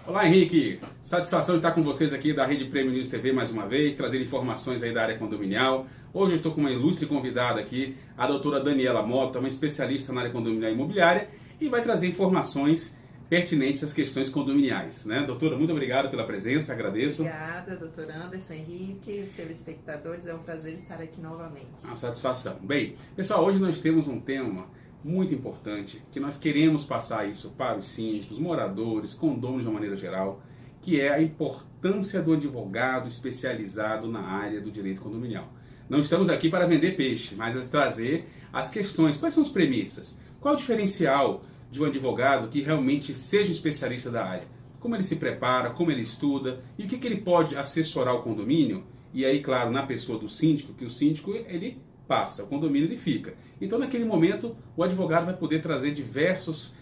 Olá, Henrique. Satisfação de estar com vocês aqui da Rede Prêmio News TV mais uma vez, trazendo informações aí da área condominial. Hoje eu estou com uma ilustre convidada aqui, a doutora Daniela Mota, uma especialista na área condominial e imobiliária, e vai trazer informações pertinentes às questões condominiais, né? Doutora, muito obrigado pela presença, agradeço. Obrigada, doutor Anderson, Henrique, os telespectadores, é um prazer estar aqui novamente. Uma satisfação. Bem, pessoal, hoje nós temos um tema muito importante, que nós queremos passar isso para os síndicos, moradores, condôminos de uma maneira geral, que é a importância do advogado especializado na área do direito condominial. Não estamos aqui para vender peixe, mas trazer as questões. Quais são as premissas? Qual é o diferencial de um advogado que realmente seja especialista da área? Como ele se prepara, como ele estuda e o que ele pode assessorar o condomínio? E aí, claro, na pessoa do síndico, que o síndico ele passa, o condomínio ele fica. Então, naquele momento, o advogado vai poder trazer diversos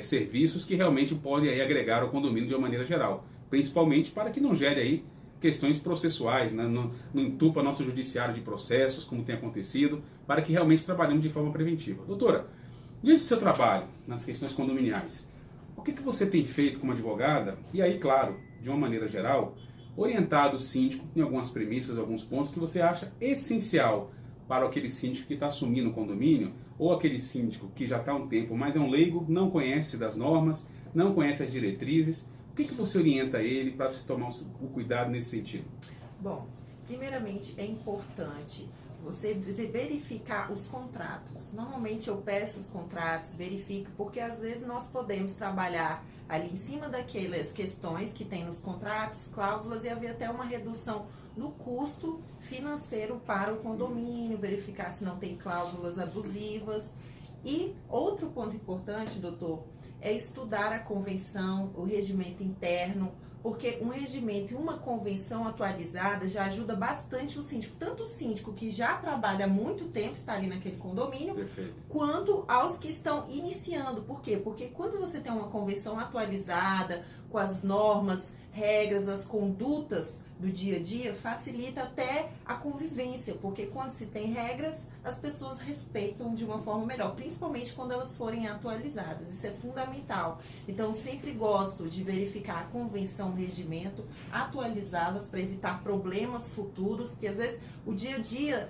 serviços que realmente podem aí agregar ao condomínio de uma maneira geral, principalmente para que não gere aí questões processuais, né? Não entupa nosso judiciário de processos, como tem acontecido, para que realmente trabalhemos de forma preventiva. Doutora, diante do seu trabalho nas questões condominiais, o que você tem feito como advogada? E aí, claro, de uma maneira geral, orientado o síndico em algumas premissas, alguns pontos que você acha essencial para aquele síndico que está assumindo o condomínio, ou aquele síndico que já está há um tempo, mas é um leigo, não conhece das normas, não conhece as diretrizes. O que você orienta ele para se tomar o cuidado nesse sentido? Bom, primeiramente é importante você verificar os contratos. Normalmente eu peço os contratos, verifico, porque às vezes nós podemos trabalhar ali em cima daquelas questões que tem nos contratos, cláusulas, e haver até uma redução no custo financeiro para o condomínio, verificar se não tem cláusulas abusivas. E outro ponto importante, doutor, é estudar a convenção, o regimento interno, porque um regimento e uma convenção atualizada já ajuda bastante o síndico, tanto o síndico que já trabalha há muito tempo, está ali naquele condomínio, Perfeito. quanto aos que estão iniciando. Por quê? Porque quando você tem uma convenção atualizada, com as normas, regras, as condutas do dia a dia, facilita até a convivência, porque quando se tem regras, as pessoas respeitam de uma forma melhor, principalmente quando elas forem atualizadas. Isso é fundamental. Então, sempre gosto de verificar a convenção, o regimento, atualizá-las para evitar problemas futuros, porque às vezes o dia a dia,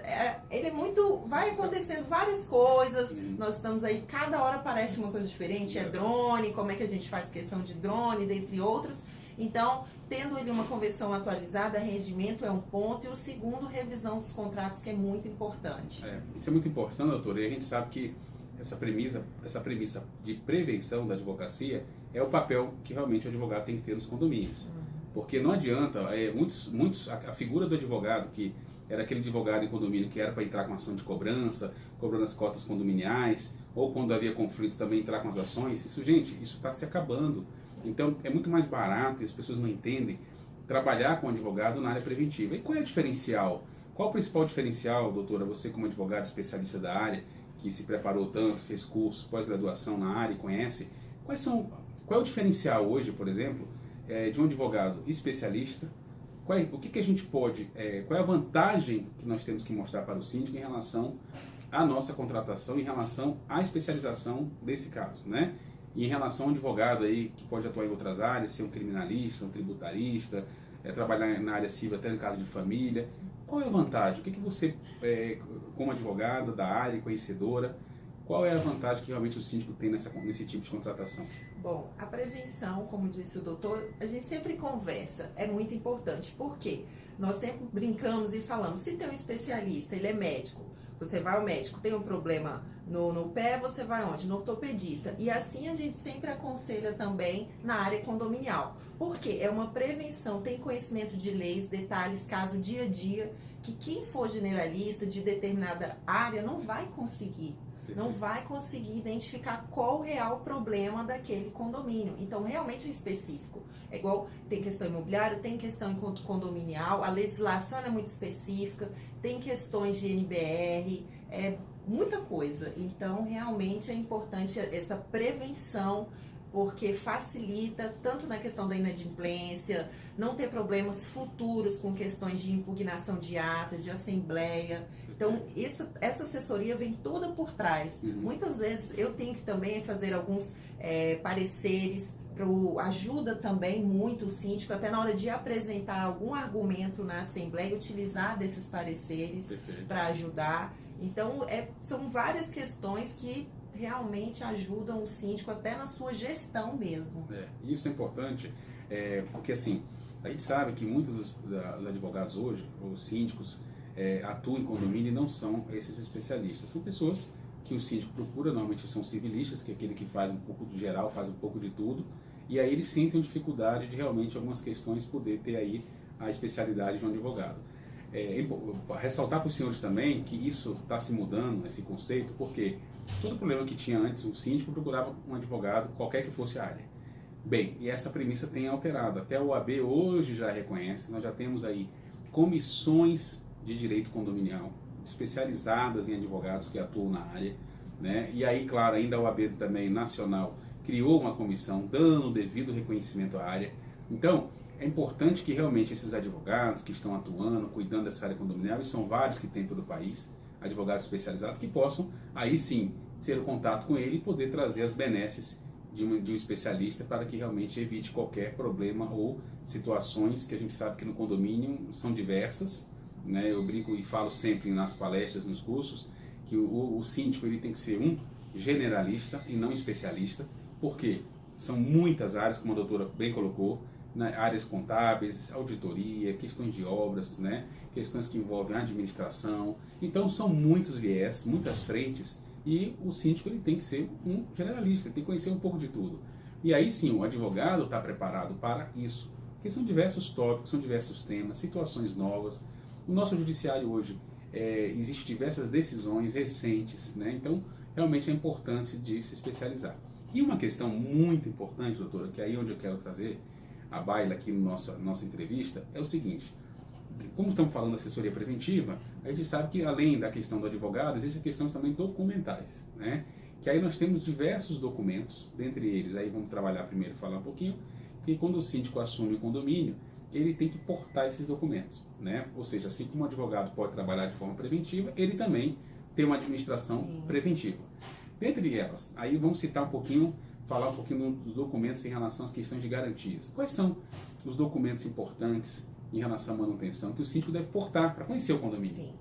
ele é muito... vai acontecendo várias coisas, nós estamos aí, cada hora parece uma coisa diferente, é drone, como é que a gente faz questão de drone, dentre outros. Então, tendo ali uma convenção atualizada, regimento é um ponto, e o segundo, revisão dos contratos, que é muito importante. Isso é muito importante, doutora, e a gente sabe que essa premissa de prevenção da advocacia é o papel que realmente o advogado tem que ter nos condomínios. Porque não adianta, a figura do advogado, que era aquele advogado em condomínio que era para entrar com ação de cobrança, cobrando as cotas condominiais, ou quando havia conflitos também entrar com as ações, isso está se acabando. Então, é muito mais barato, e as pessoas não entendem, trabalhar com advogado na área preventiva. E qual é o diferencial? Qual é o principal diferencial, doutora, você como advogado especialista da área, que se preparou tanto, fez cursos, pós-graduação na área e conhece, qual é o diferencial hoje, por exemplo, de um advogado especialista? O que a gente pode, qual é a vantagem que nós temos que mostrar para o síndico em relação à nossa contratação, em relação à especialização desse caso, né? E em relação ao advogado aí, que pode atuar em outras áreas, ser um criminalista, um tributarista, trabalhar na área civil até no caso de família, qual é a vantagem? O que você, como advogada da área, conhecedora, qual é a vantagem que realmente o síndico tem nesse tipo de contratação? Bom, a prevenção, como disse o doutor, a gente sempre conversa, é muito importante. Por quê? Nós sempre brincamos e falamos, se tem um especialista, ele é médico, você vai ao médico, tem um problema no pé, você vai onde? No ortopedista. E assim a gente sempre aconselha também na área condominial. Porque é uma prevenção, tem conhecimento de leis, detalhes, caso dia a dia, que quem for generalista de determinada área não vai conseguir. Não vai conseguir identificar qual o real problema daquele condomínio. Então, realmente é específico. É igual, tem questão imobiliária, tem questão em condominial, a legislação é muito específica, tem questões de NBR, muita coisa. Então, realmente é importante essa prevenção, porque facilita tanto na questão da inadimplência, não ter problemas futuros com questões de impugnação de atas, de assembleia. Então, essa assessoria vem toda por trás. Muitas vezes eu tenho que também fazer alguns pareceres ajuda também muito o síndico, até na hora de apresentar algum argumento na Assembleia, utilizar desses pareceres para ajudar. Então, são várias questões que realmente ajudam o síndico até na sua gestão mesmo. Isso é importante, porque assim, a gente sabe que muitos dos advogados hoje, os síndicos, atuam em condomínio e não são esses especialistas. São pessoas que o síndico procura, normalmente são civilistas, que é aquele que faz um pouco do geral, faz um pouco de tudo, e aí eles sentem dificuldade de realmente algumas questões poder ter aí a especialidade de um advogado. Ressaltar para os senhores também que isso está se mudando, esse conceito, porque todo problema que tinha antes, o síndico procurava um advogado, qualquer que fosse a área. Bem, e essa premissa tem alterado. Até o OAB hoje já reconhece, nós já temos aí comissões de direito condominial especializadas em advogados que atuam na área, né? E aí, claro, ainda a OAB também nacional criou uma comissão dando o devido reconhecimento à área. Então, é importante que realmente esses advogados que estão atuando, cuidando dessa área condominial, e são vários que tem em todo o país, advogados especializados, que possam, aí sim, ter o contato com ele e poder trazer as benesses de um especialista para que realmente evite qualquer problema ou situações que a gente sabe que no condomínio são diversas, né? Eu brinco e falo sempre nas palestras, nos cursos, que o síndico ele tem que ser um generalista e não especialista, porque são muitas áreas, como a doutora bem colocou, né? Áreas contábeis, auditoria, questões de obras, né? Questões que envolvem administração. Então são muitos viés, muitas frentes, e o síndico ele tem que ser um generalista, ele tem que conhecer um pouco de tudo. E aí sim, o advogado está preparado para isso, porque são diversos tópicos, são diversos temas, situações novas. No nosso judiciário hoje existem diversas decisões recentes, né? Então realmente a importância de se especializar. E uma questão muito importante, doutora, que é aí onde eu quero trazer a baila aqui na nossa entrevista, é o seguinte: como estamos falando de assessoria preventiva, a gente sabe que além da questão do advogado, existe a questão também documentais, né? Que aí nós temos diversos documentos, dentre eles, aí vamos trabalhar primeiro, falar um pouquinho, que quando o síndico assume o condomínio, ele tem que portar esses documentos, né? Ou seja, assim como o advogado pode trabalhar de forma preventiva, ele também tem uma administração preventiva. Dentre elas, aí vamos citar um pouquinho, falar um pouquinho dos documentos em relação às questões de garantias. Quais são os documentos importantes em relação à manutenção que o síndico deve portar para conhecer o condomínio? Sim.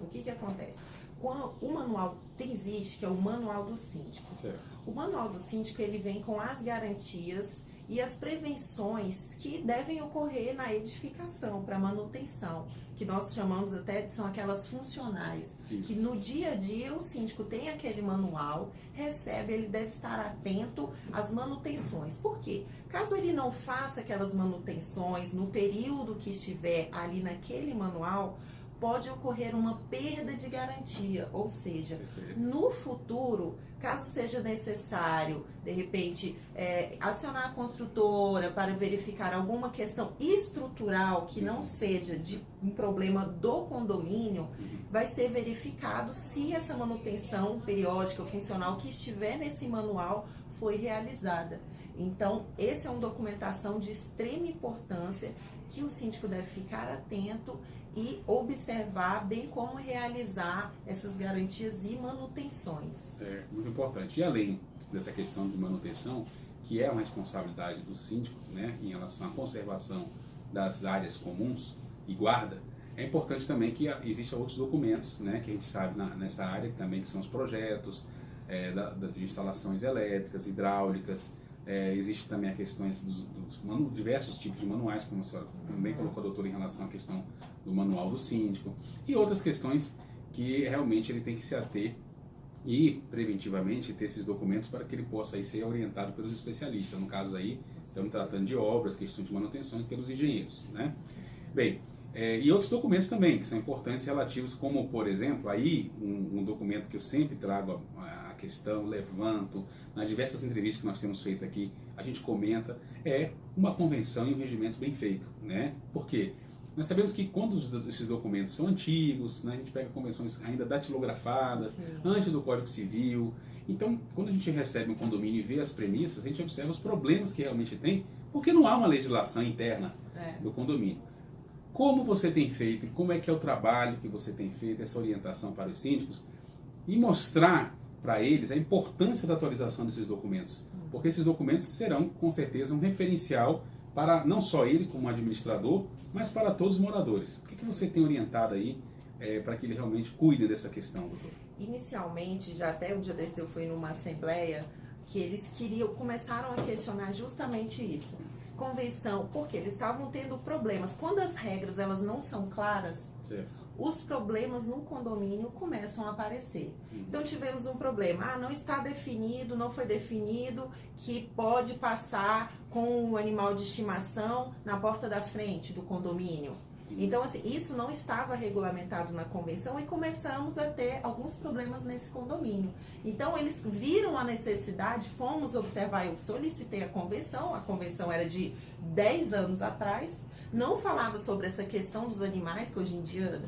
O que acontece? O manual existe, que é o manual do síndico. Certo. O manual do síndico ele vem com as garantias e as prevenções que devem ocorrer na edificação para manutenção, que nós chamamos até são aquelas funcionais. Isso. Que no dia a dia o síndico tem aquele manual, recebe, ele deve estar atento às manutenções. Por quê? Caso ele não faça aquelas manutenções no período que estiver ali naquele manual, pode ocorrer uma perda de garantia, ou seja, no futuro, caso seja necessário, de repente, acionar a construtora para verificar alguma questão estrutural que não seja de um problema do condomínio, vai ser verificado se essa manutenção periódica ou funcional que estiver nesse manual foi realizada. Então, essa é uma documentação de extrema importância que o síndico deve ficar atento e observar, bem como realizar essas garantias e manutenções. É muito importante. E além dessa questão de manutenção, que é uma responsabilidade do síndico, né, em relação à conservação das áreas comuns e guarda, é importante também que existam outros documentos, né, que a gente sabe nessa área também, que são os projetos de instalações elétricas, hidráulicas. Existe também a questão dos diversos tipos de manuais, como a senhora também colocou, doutora, em relação à questão do manual do síndico, e outras questões que realmente ele tem que se ater e preventivamente ter esses documentos para que ele possa aí ser orientado pelos especialistas. No caso aí, estamos tratando de obras, questões de manutenção e pelos engenheiros, né? Bem, e outros documentos também que são importantes relativos, como por exemplo, aí um documento que eu sempre trago a questão, levanto, nas diversas entrevistas que nós temos feito aqui, a gente comenta, é uma convenção e um regimento bem feito, né? Por quê? Nós sabemos que quando esses documentos são antigos, né, a gente pega convenções ainda datilografadas, antes do Código Civil. Então, quando a gente recebe um condomínio e vê as premissas, a gente observa os problemas que realmente tem, porque não há uma legislação interna do condomínio. Como você tem feito, e como é que é o trabalho que você tem feito, essa orientação para os síndicos, e mostrar para eles a importância da atualização desses documentos, porque esses documentos serão, com certeza, um referencial para não só ele como administrador, mas para todos os moradores. O que você tem orientado aí para que ele realmente cuide dessa questão, doutor? Inicialmente, já até um dia desse eu fui numa assembleia, que eles começaram a questionar justamente isso. Convenção, porque eles estavam tendo problemas. Quando as regras elas não são claras, os problemas no condomínio começam a aparecer. Então tivemos um problema, não está definido, não foi definido que pode passar com o animal de estimação na porta da frente do condomínio. Então, assim, isso não estava regulamentado na convenção e começamos a ter alguns problemas nesse condomínio. Então, eles viram a necessidade, fomos observar, eu solicitei a convenção era de 10 anos atrás, não falava sobre essa questão dos animais, que hoje em dia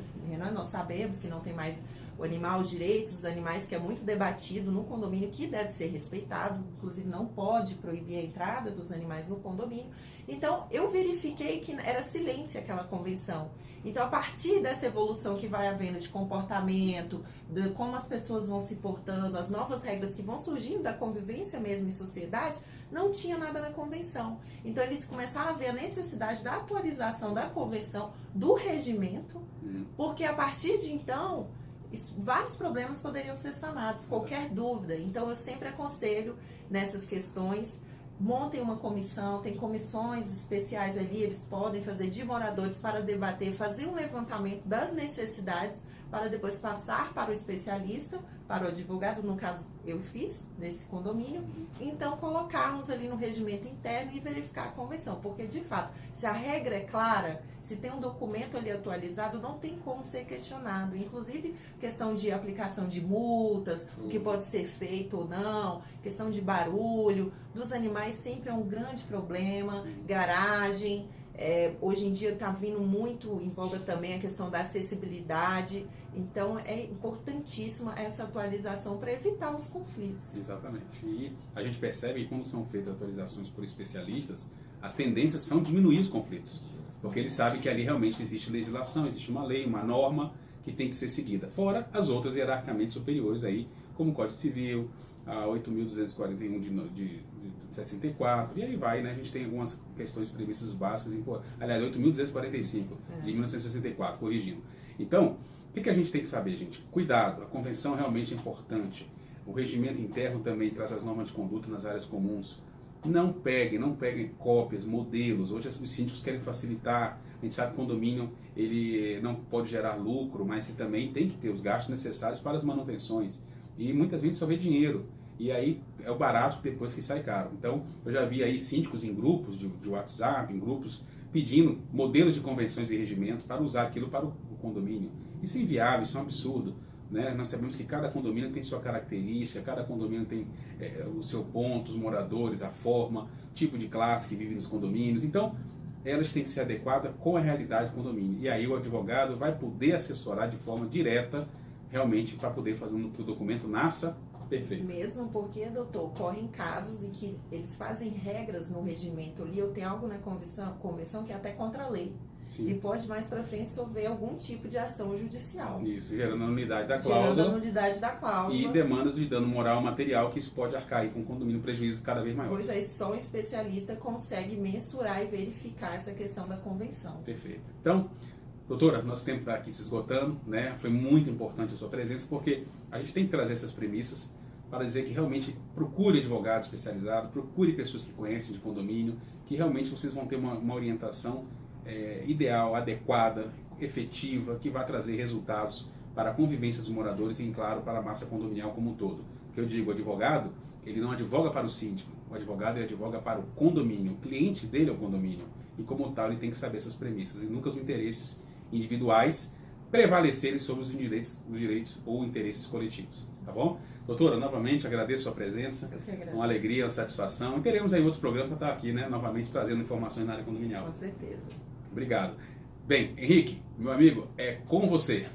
nós sabemos que não tem mais o animal, os direitos dos animais, que é muito debatido no condomínio, que deve ser respeitado, inclusive não pode proibir a entrada dos animais no condomínio. Então, eu verifiquei que era silente aquela convenção. Então, a partir dessa evolução que vai havendo de comportamento, de como as pessoas vão se portando, as novas regras que vão surgindo da convivência mesmo em sociedade, não tinha nada na convenção. Então, eles começaram a ver a necessidade da atualização da convenção, do regimento, porque a partir de então, vários problemas poderiam ser sanados, qualquer dúvida. Então, eu sempre aconselho nessas questões, montem uma comissão, tem comissões especiais ali, eles podem fazer de moradores para debater, fazer um levantamento das necessidades para depois passar para o especialista, para o advogado, no caso eu fiz nesse condomínio, então colocarmos ali no regimento interno e verificar a convenção, porque de fato, se a regra é clara, se tem um documento ali atualizado, não tem como ser questionado, inclusive questão de aplicação de multas, o que pode ser feito ou não, questão de barulho, dos animais sempre é um grande problema, garagem, hoje em dia está vindo muito em voga também a questão da acessibilidade, então é importantíssima essa atualização para evitar os conflitos. Exatamente, e a gente percebe que quando são feitas atualizações por especialistas, as tendências são diminuir os conflitos, porque eles sabem que ali realmente existe legislação, existe uma lei, uma norma que tem que ser seguida, fora as outras hierarquicamente superiores aí, como o Código Civil, a 8.241 de 64, e aí vai, né? A gente tem algumas questões, premissas básicas, aliás, 8.245 de 1964, corrigindo. Então, o que a gente tem que saber, gente? Cuidado, a convenção realmente é importante. O regimento interno também traz as normas de conduta nas áreas comuns. Não peguem cópias, modelos. Hoje os síndicos querem facilitar. A gente sabe que o condomínio ele não pode gerar lucro, mas ele também tem que ter os gastos necessários para as manutenções. E muita gente só vê dinheiro. E aí é o barato depois que sai caro. Então, eu já vi aí síndicos em grupos de WhatsApp, em grupos, pedindo modelos de convenções e regimento para usar aquilo para o condomínio. Isso é inviável, isso é um absurdo. Né? Nós sabemos que cada condomínio tem sua característica, cada condomínio tem o seu ponto, os moradores, a forma, tipo de classe que vive nos condomínios. Então, elas têm que ser adequadas com a realidade do condomínio. E aí o advogado vai poder assessorar de forma direta, realmente, para poder fazer com que o documento nasça perfeito. Mesmo porque, doutor, ocorrem casos em que eles fazem regras no regimento ali, eu tenho algo na convenção que é até contra a lei. Sim. E pode mais para frente sofrer algum tipo de ação judicial. Isso, gerando a nulidade da cláusula. Gerando a nulidade da cláusula. E demandas de dano moral material, que isso pode arcar aí com um condomínio prejuízo cada vez maior. Pois aí só um especialista consegue mensurar e verificar essa questão da convenção. Perfeito. Então, doutora, nosso tempo está aqui se esgotando, né? Foi muito importante a sua presença, porque a gente tem que trazer essas premissas para dizer que realmente procure advogado especializado, procure pessoas que conhecem de condomínio, que realmente vocês vão ter uma orientação ideal, adequada, efetiva, que vai trazer resultados para a convivência dos moradores e, claro, para a massa condominial como um todo. Porque eu digo, o advogado, ele não advoga para o síndico, o advogado ele advoga para o condomínio, o cliente dele é o condomínio, e como tal ele tem que saber essas premissas, e nunca os interesses individuais prevalecerem sobre os direitos ou interesses coletivos, tá bom? Doutora, novamente agradeço a sua presença, eu que agradeço. Uma alegria, uma satisfação, e teremos aí outros programas para estar aqui, né, novamente trazendo informações na área condominial. Com certeza. Obrigado. Bem, Henrique, meu amigo, é com você.